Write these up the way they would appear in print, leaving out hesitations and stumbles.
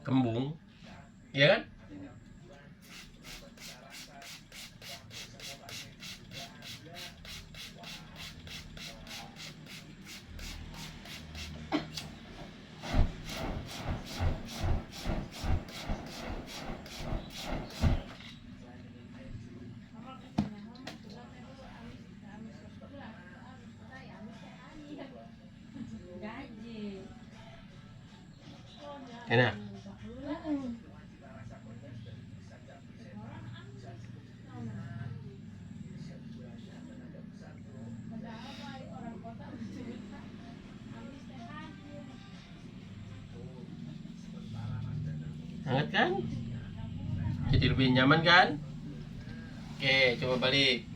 kembung, ya kan? Enak. Hangat kan? Jadi lebih nyaman kan? Oke, coba balik.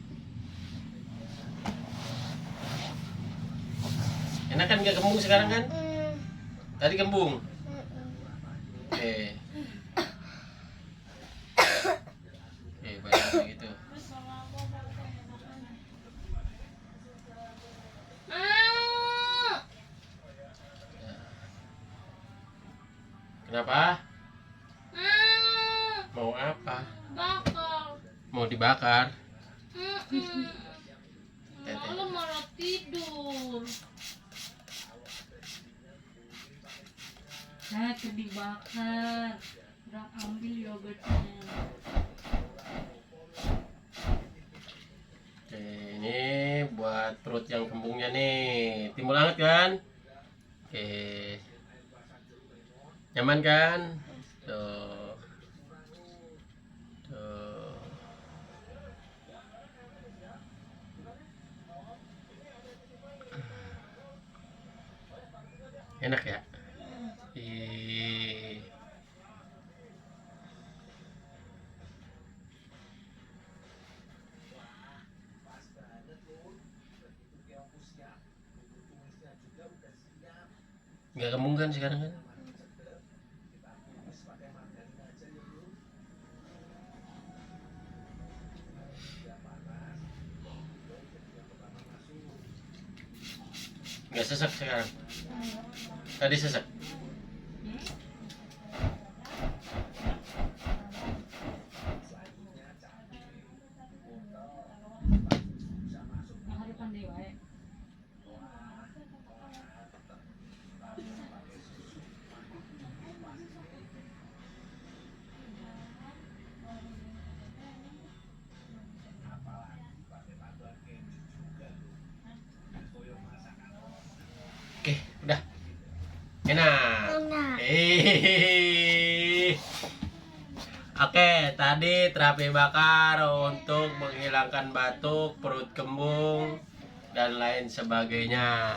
Enak kan nggak kembung sekarang kan? Tadi kembung. Oke. Oke, balik gitu. Kenapa? Mau apa? Bakar. Mau dibakar? Malah malah tidur. Nah, dibakar. Udah ambil yogurtnya. Oke, ini buat perut yang kembungnya nih. Timbul hangat kan? Oke. Nyaman kan? Tuh. Tuh. Enak ya? Ih. Nggak kembung kan sekarang kan? Nggak sesek sekarang. Tadi sesek. Hari pandai wae. Oke, udah. Enak. Oke, tadi terapi bakar untuk menghilangkan batuk, perut kembung, dan lain sebagainya.